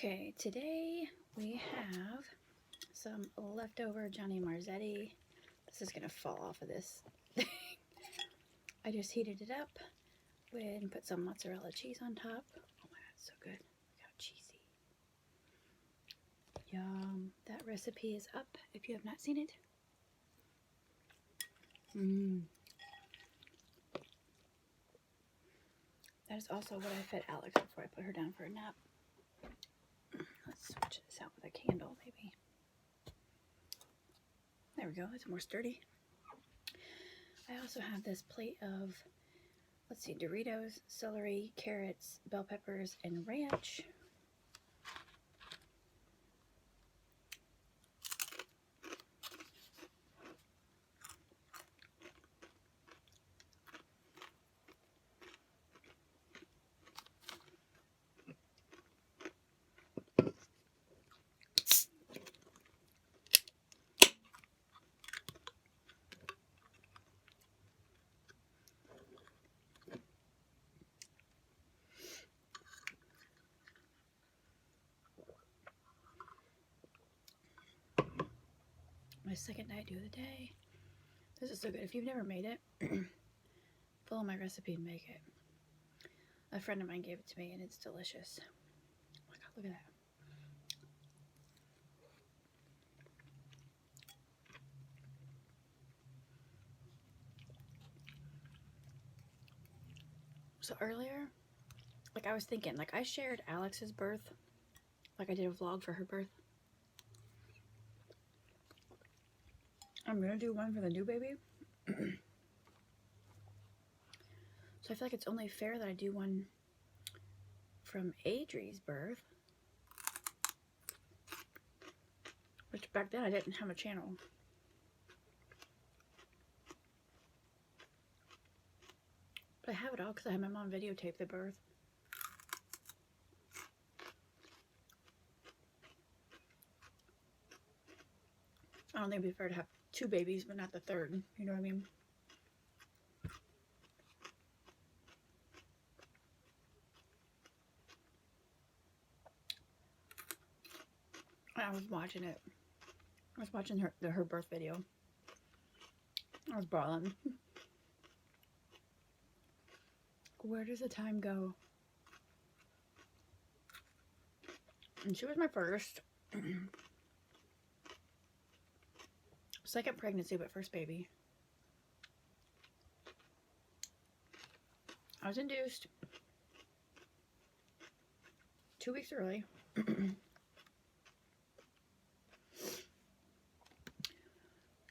Okay, today we have some leftover Johnny Marzetti. This is going to fall off of this thing. I just heated it up and put some mozzarella cheese on top. Oh my god, it's so good. Look how cheesy. Yum. That recipe is up if you have not seen it. That is also what I fed Alex before I put her down for a nap. Let's switch this out with a candle, maybe. There we go, it's more sturdy. I also have this plate of, let's see, Doritos, celery, carrots, bell peppers, and ranch. My second night of the day. This is so good. If you've never made it, follow my recipe and make it. A friend of mine gave it to me and it's delicious. Oh my god, look at that. So earlier, like I was thinking, like I shared Alex's birth, like I did a vlog for her birth. I'm gonna do one for the new baby. So I feel like it's only fair that I do one from Adri's birth. Which back then I didn't have a channel. But I have it all because I had my mom videotape the birth. I don't think it'd be fair to have two babies, but not the third. You know what I mean? I was watching it. I was watching her birth video. I was bawling. Where does the time go? And she was my first. Second pregnancy, but first baby. I was induced 2 weeks early.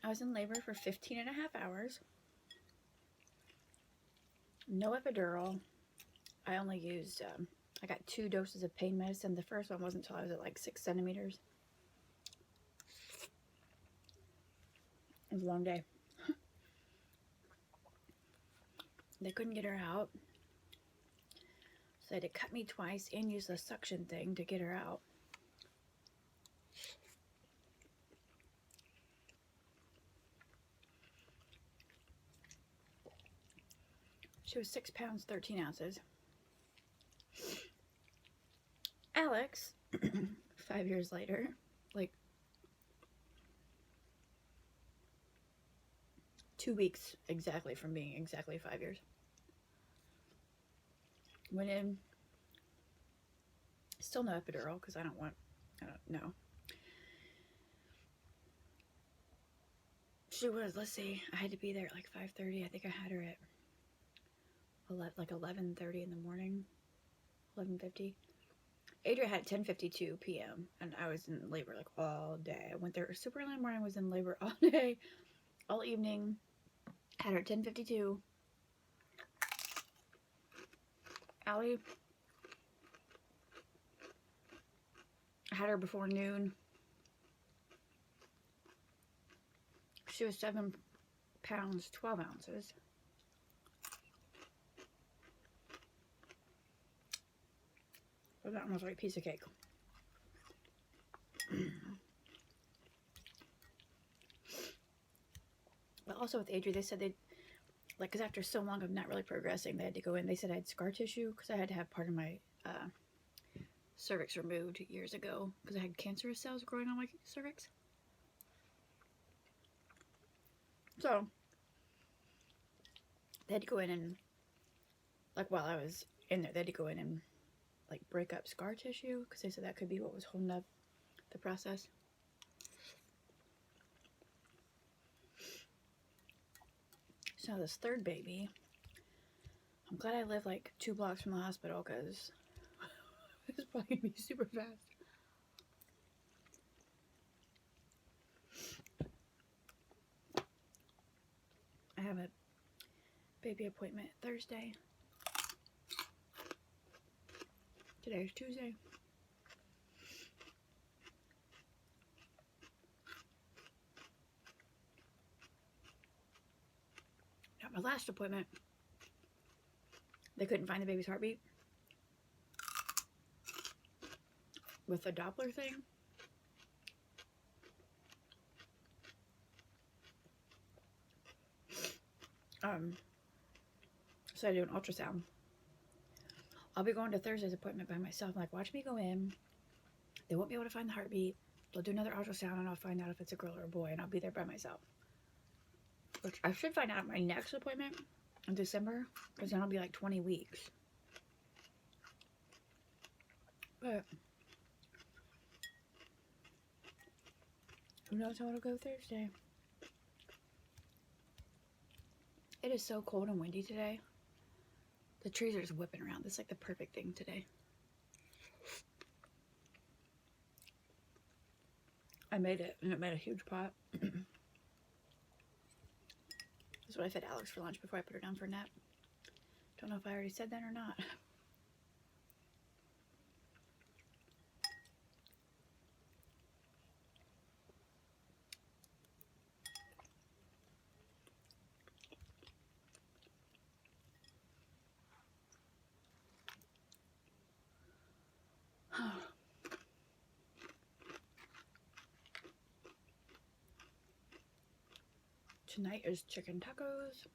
I was in labor for 15 and a half hours. No epidural. I only used, I got 2 doses of pain medicine. The first one wasn't until I was at like 6 centimeters. It was a long day. They couldn't get her out. So they had to cut me twice and use the suction thing to get her out. She was 6 pounds, 13 ounces. Alex, 5 years later, like 2 weeks exactly from being exactly 5 years, went in, still no epidural because I don't know. She was, let's see, I had to be there at like 5:30. I think I had her at like 11:30 in the morning, 11:50. Adria had 10:52 p.m. and I was in labor like all day. I went there super early in the morning, was in labor all day, all evening. Had her at 10:52. Allie, I had her before noon. She was 7 pounds, 12 ounces. So that one was like a piece of cake. But also with Adri, they said they'd, like, because after so long of not really progressing, they had to go in. They said I had scar tissue because I had to have part of my cervix removed years ago because I had cancerous cells growing on my cervix. So they had to go in and, like, while I was in there, they had to go in and, like, break up scar tissue because they said that could be what was holding up the process. So this third baby, I'm glad I live like 2 blocks from the hospital because it's probably gonna be super fast. I have a baby appointment Thursday. Today's Tuesday. At my last appointment, they couldn't find the baby's heartbeat with the Doppler thing. So I do an ultrasound. I'll be going to Thursday's appointment by myself. I'm like, watch me go in. They won't be able to find the heartbeat. They'll do another ultrasound and I'll find out if it's a girl or a boy, and I'll be there by myself. Which I should find out at my next appointment in December, because then I'll be like 20 weeks. But who knows how it'll go Thursday. It is so cold and windy today. The trees are just whipping around. This is like the perfect thing today. I made it, and it made a huge pot. This is what I fed Alex for lunch before I put her down for a nap. Don't know if I already said that or not. Tonight is chicken tacos.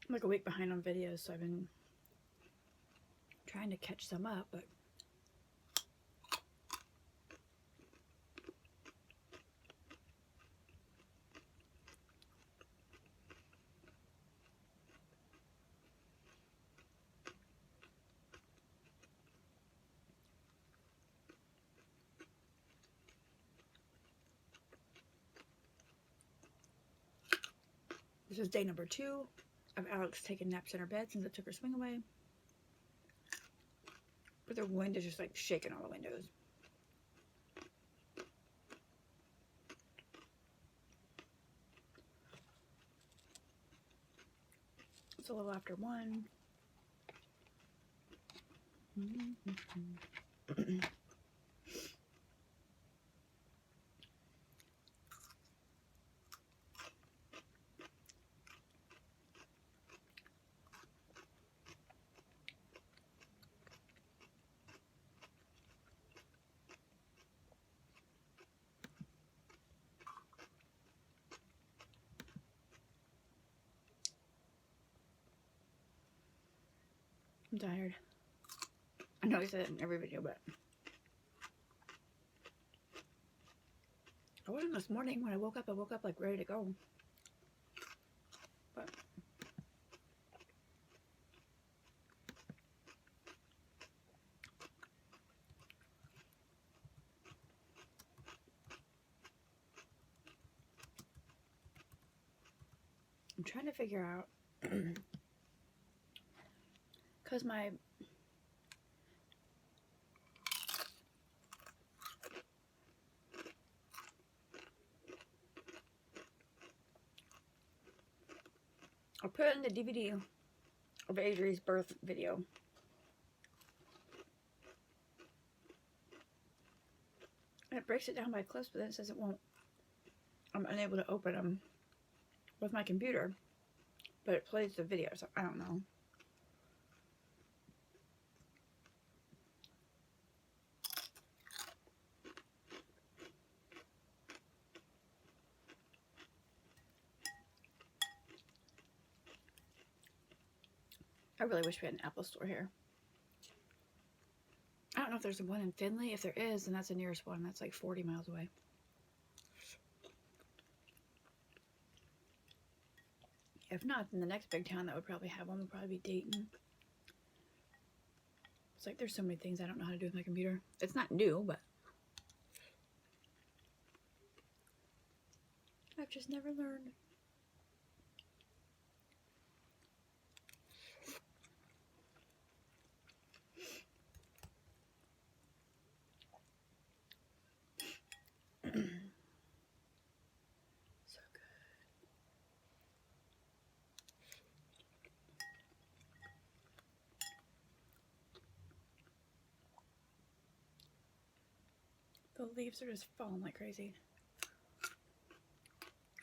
I'm like a week behind on videos, so I've been trying to catch some up, but this is day number 2 of Alex taking naps in her bed since I took her swing away. But the wind is just like shaking all the windows. It's a little after 1. I'm tired. I know I said it in every video, but I wasn't this morning. When I woke up like ready to go. But I'm trying to figure out, because my put in the DVD of Adri's birth video. And it breaks it down by clips, but then it says it won't. I'm unable to open them with my computer, but it plays the video, so I don't know. I really wish we had an Apple store here. I don't know if there's one in Findlay. If there is, then that's the nearest one. That's like 40 miles away. If not, then the next big town that would probably have one would probably be Dayton. It's like there's so many things I don't know how to do with my computer. It's not new, but I've just never learned. So good. The leaves are just falling like crazy.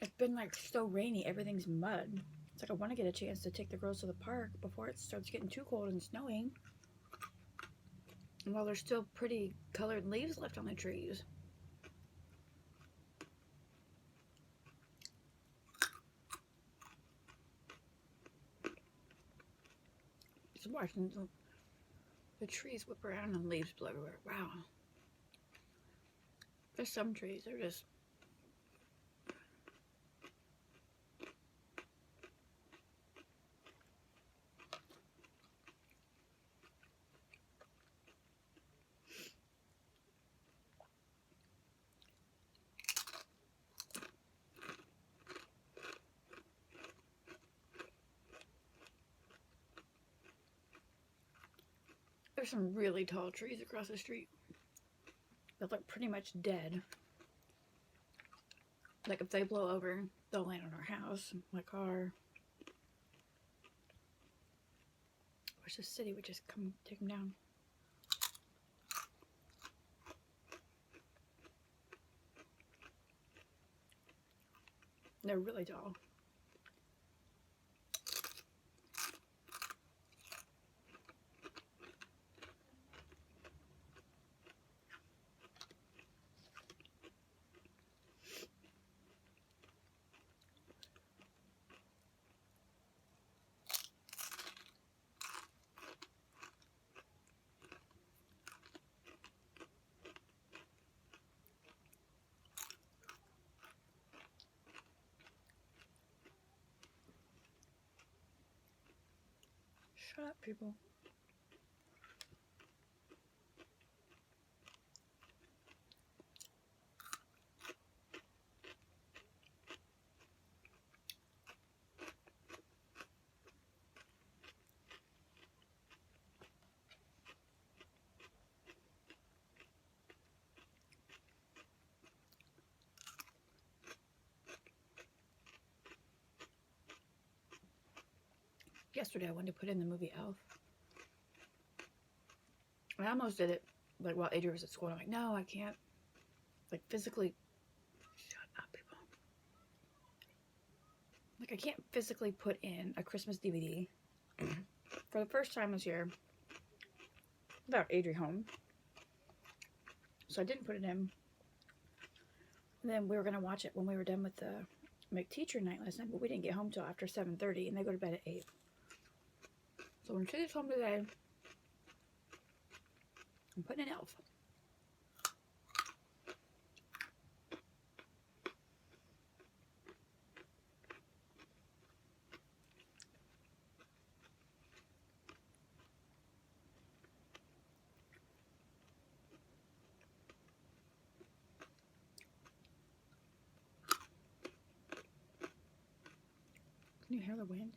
It's been like so rainy, everything's mud. It's like I want to get a chance to take the girls to the park before it starts getting too cold and snowing. And while there's still pretty colored leaves left on the trees. Just watching the trees whip around and leaves blow everywhere. Wow. There's some trees, they're just... There's some really tall trees across the street that look pretty much dead. Like if they blow over, they'll land on our house, my car. Wish the city would just come take them down. They're really tall. Shut up, people. Yesterday I wanted to put in the movie Elf. I almost did it like while Adria was at school. I'm like, no, I can't like physically. Shut up, people. Like I can't physically put in a Christmas DVD for the first time this year without Adria home. So I didn't put it in. And then we were gonna watch it when we were done with the McTeacher night last night, but we didn't get home till after 7:30, and they go to bed at 8. So when she gets home today, I'm putting in Elf. Can you hear the wind?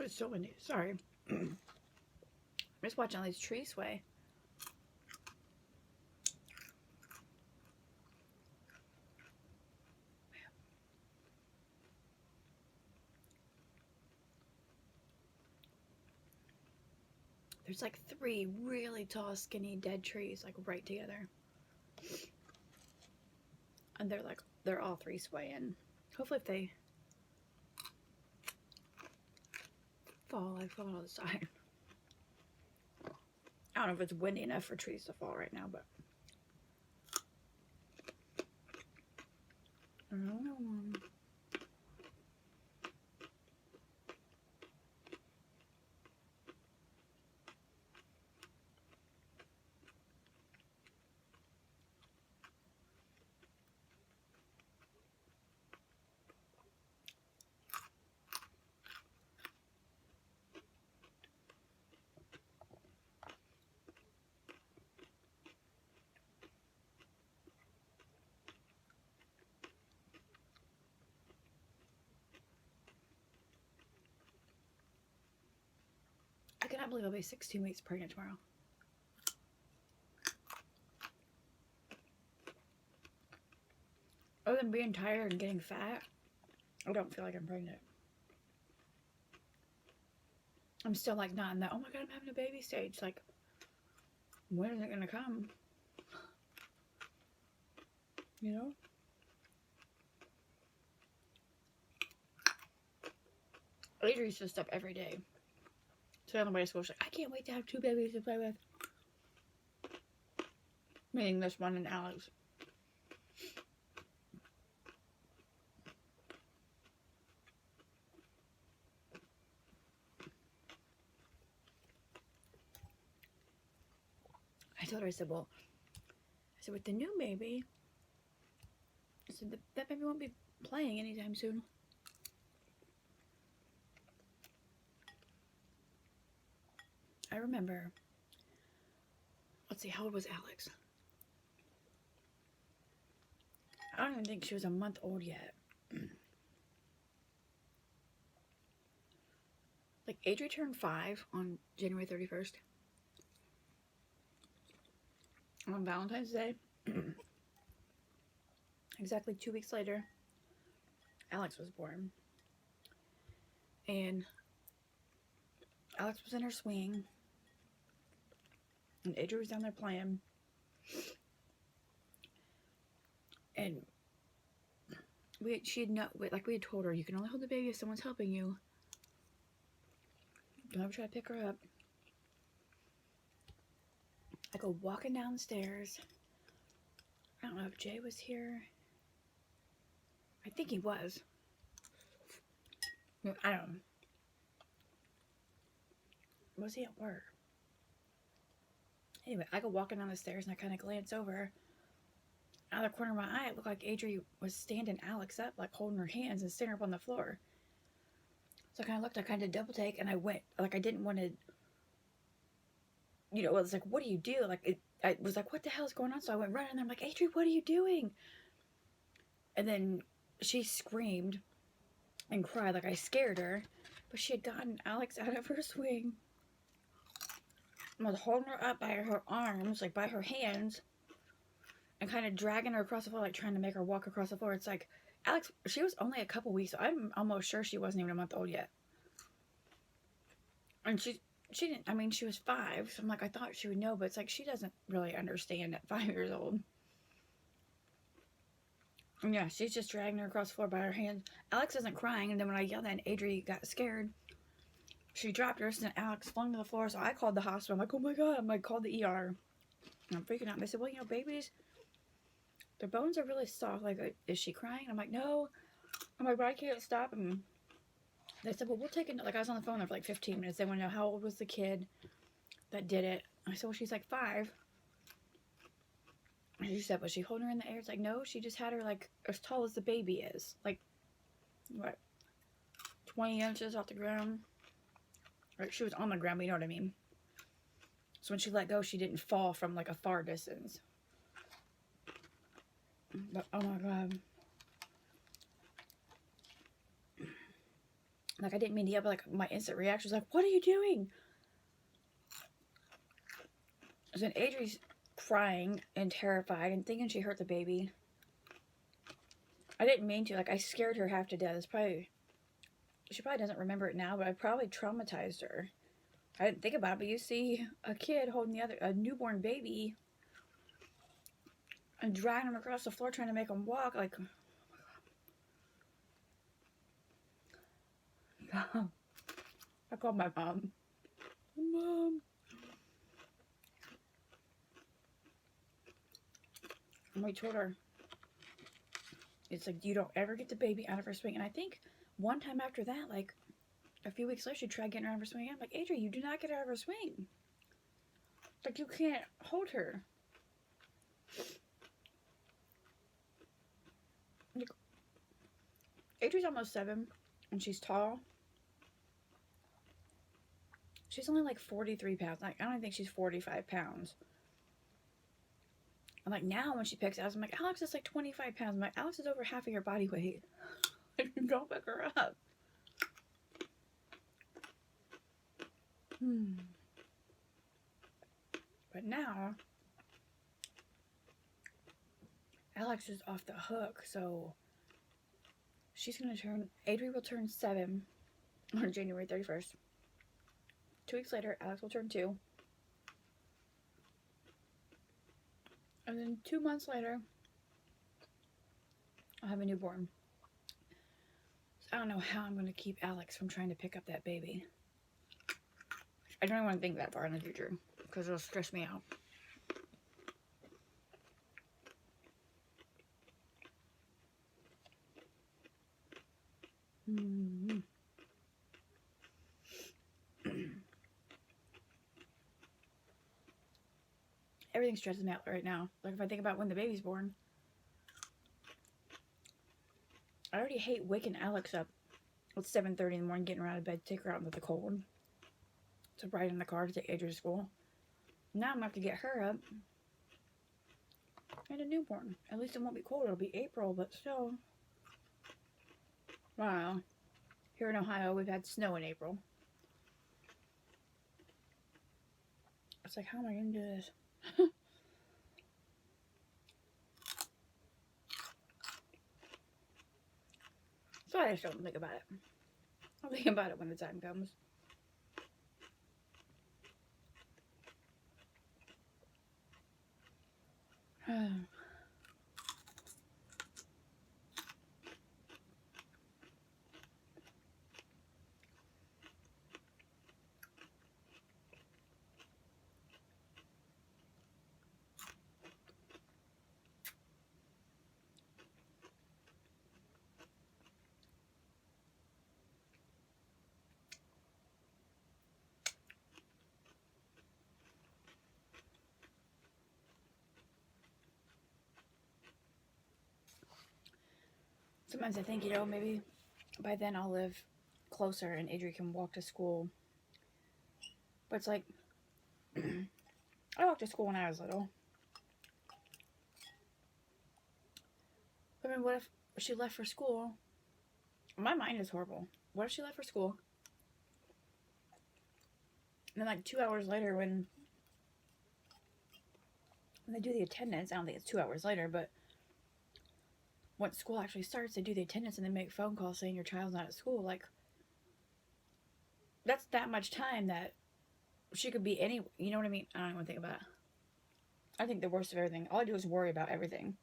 it's so windy. Sorry. I'm just watching all these trees sway. There's like 3 really tall, skinny, dead trees, like right together. And they're all 3 swaying. Hopefully if they fall, I fall on the side. I don't know if it's windy enough for trees to fall right now, but I don't know. I cannot believe I'll be 16 weeks pregnant tomorrow. Other than being tired and getting fat, I don't feel like I'm pregnant. I'm still like not in that, oh my god, I'm having a baby stage. Like, when is it gonna come? You know? Adri used to stuff every day. So on the way to school, she's like, I can't wait to have 2 babies to play with. Meaning this one and Alex. I told her, I said, well, with the new baby, I said, that baby won't be playing anytime soon. I remember, let's see, how old was Alex? I don't even think she was a month old yet. Like, Adri turned 5 on January 31st. On Valentine's Day. Exactly 2 weeks later, Alex was born. And Alex was in her swing. And Adri was down there playing. And we had told her, you can only hold the baby if someone's helping you. Don't ever try to pick her up. I go walking down the stairs. I don't know if Jay was here. I think he was. I don't know. Was he at work? Anyway, I go walking down the stairs and I kind of glance over. Out of the corner of my eye, it looked like Adri was standing Alex up, like holding her hands and sitting her up on the floor. So I kind of looked, I kind of double take, and I went, like I didn't want to, you know, it was like, what do you do? Like, I was like, what the hell is going on? So I went running, and I'm like, Adri, what are you doing? And then she screamed and cried, like I scared her, but she had gotten Alex out of her swing. I was holding her up by her arms, like by her hands, and kind of dragging her across the floor, like trying to make her walk across the floor. It's like, Alex, she was only a couple weeks, so I'm almost sure she wasn't even a month old yet. And she didn't, I mean, she was 5, so I'm like, I thought she would know, but it's like, she doesn't really understand at 5 years old. And yeah, she's just dragging her across the floor by her hands. Alex isn't crying, and then when I yelled at Adri got scared, she dropped her, and Alex flung to the floor, so I called the hospital. I'm like, oh my god, I'm like, called the ER. And I'm freaking out. And they said, well, you know, babies, their bones are really soft. Like, is she crying? I'm like, no. I'm like, but I can't stop. And they said, well, we'll take it. Like, I was on the phone there for like 15 minutes. They want to know how old was the kid that did it. I said, well, she's like 5. And she said, was she holding her in the air? It's like, no, she just had her like as tall as the baby is. Like, what, 20 inches off the ground? Or she was on the ground, but you know what I mean. So when she let go, she didn't fall from like a far distance. But, oh my god. Like, I didn't mean to yell, but like my instant reaction was like, what are you doing? So then Adri's crying and terrified and thinking she hurt the baby. I didn't mean to. Like, I scared her half to death. It's probably, she probably doesn't remember it now, but I probably traumatized her. I didn't think about it, but you see a kid holding a newborn baby and dragging him across the floor trying to make him walk. Like, I called my mom. Mom. And we told her, it's like, you don't ever get the baby out of her swing. And I think one time after that, like a few weeks later, she tried getting her out of her swing. I'm like, Adri, you do not get her out of her swing. Like, you can't hold her. Like, Adri's almost 7, and she's tall. She's only like 43 pounds. Like, I don't think she's 45 pounds. I'm like, now when she picks us, I'm like, Alex is like 25 pounds. I'm like, Alex is over half of your body weight. Like, don't pick her up. But now, Alex is off the hook, so she's going to turn, Adri will turn 7 on January 31st. 2 weeks later, Alex will turn 2. And then 2 months later, I'll have a newborn. So I don't know how I'm going to keep Alex from trying to pick up that baby. I don't even want to think that far in the future, because it'll stress me out. Everything stresses me out right now. Like, if I think about when the baby's born, I already hate waking Alex up at 7:30 in the morning, getting her out of bed, take her out into the cold to ride in the car to take Adria to school. Now I'm going to have to get her up and a newborn. At least it won't be cold. It'll be April, but still. Wow. Here in Ohio, we've had snow in April. It's like, how am I going to do this? So I just don't think about it. I'll think about it when the time comes. Sometimes I think, you know, maybe by then I'll live closer and Adria can walk to school. But it's like, I walked to school when I was little. I mean, what if she left for school? My mind is horrible. What if she left for school? And then like 2 hours later when they do the attendance, I don't think it's 2 hours later, but once school actually starts, they do the attendance and they make phone calls saying your child's not at school. Like, that's that much time that she could be any, you know what I mean? I don't even think about it. I think the worst of everything. All I do is worry about everything.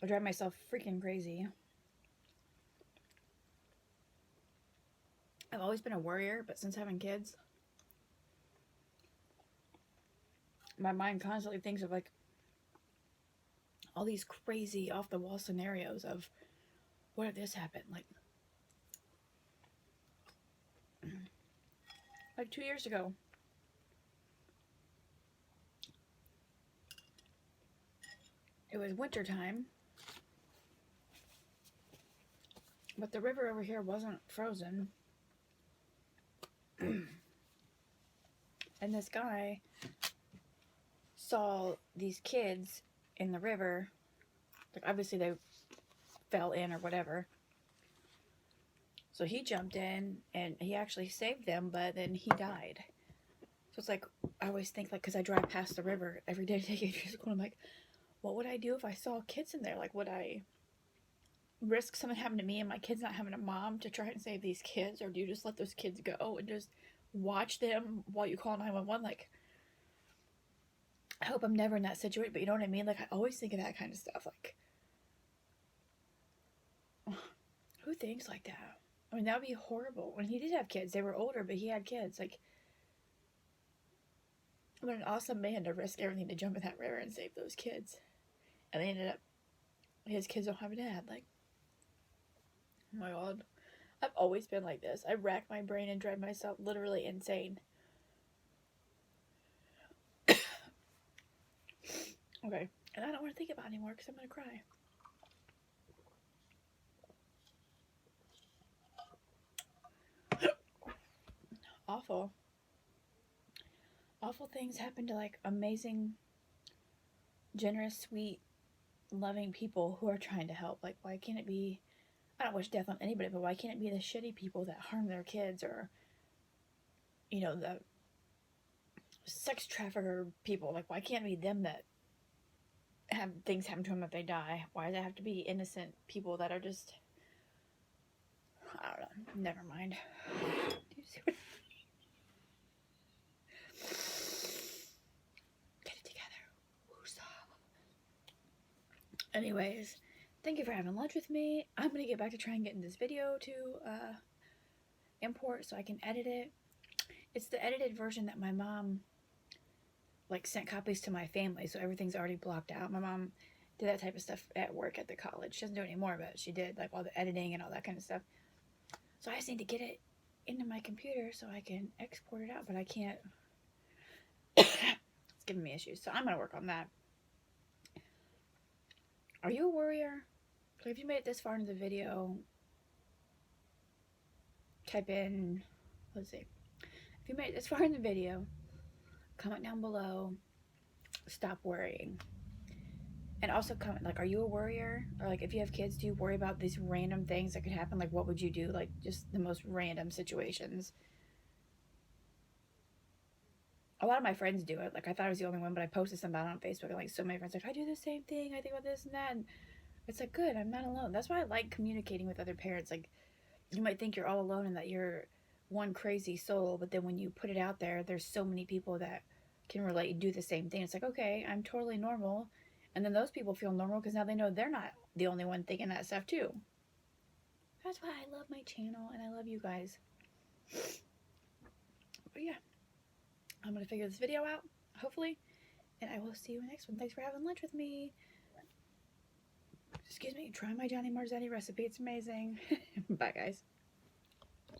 I drive myself freaking crazy. I've always been a worrier, but since having kids, my mind constantly thinks of like all these crazy off-the-wall scenarios of what if this happened? Like 2 years ago, it was winter time, but the river over here wasn't frozen. And this guy saw these kids in the river. Like, obviously they fell in or whatever. So he jumped in and he actually saved them, but then he died. So it's like, I always think, like, because I drive past the river every day to take Adrian to school, I'm like, what would I do if I saw kids in there? Like, would I risk something happening to me and my kids not having a mom to try and save these kids? Or do you just let those kids go and just watch them while you call 911? Like, I hope I'm never in that situation, but you know what I mean? Like, I always think of that kind of stuff. Like, who thinks like that? I mean, that would be horrible. When he did have kids, they were older, but he had kids. Like, what an awesome man to risk everything to jump in that river and save those kids. And they ended up, his kids don't have a dad. Like, oh my God. I've always been like this. I rack my brain and drive myself literally insane. Okay. And I don't want to think about it anymore because I'm going to cry. Awful. Awful things happen to, like, amazing, generous, sweet, loving people who are trying to help. Like, why can't it be, I don't wish death on anybody, but why can't it be the shitty people that harm their kids, or, you know, the sex trafficker people? Like, why can't it be them that have things happen to them if they die? Why does it have to be innocent people that are just, I don't know, never mind. Do you see what get it together. Woosah. Anyways, thank you for having lunch with me. I'm gonna get back to trying getting this video to import so I can edit it. It's the edited version that my mom, like, sent copies to my family, so everything's already blocked out. My mom did that type of stuff at work at the college. She doesn't do it anymore, but she did, like, all the editing and all that kind of stuff. So I just need to get it into my computer so I can export it out, but I can't. It's giving me issues, so I'm gonna work on that. Are you a warrior? So if you made it this far into the video, type in, let's see. If you made it this far in the video, comment down below, stop worrying. And also comment, like, are you a worrier? Or, like, if you have kids, do you worry about these random things that could happen? Like, what would you do? Like, just the most random situations. A lot of my friends do it. Like, I thought I was the only one, but I posted something about it on Facebook, and, like, so many friends, like, I do the same thing. I think about this and that. And it's like, good, I'm not alone. That's why I like communicating with other parents. Like, you might think you're all alone and that you're one crazy soul, but then when you put it out there, there's so many people that can relate and do the same thing. It's like, okay, I'm totally normal. And then those people feel normal because now they know they're not the only one thinking that stuff too. That's why I love my channel and I love you guys. But yeah, I'm going to figure this video out, hopefully, and I will see you in the next one. Thanks for having lunch with me. Excuse me, try my Johnny Marzetti recipe. It's amazing. Bye, guys.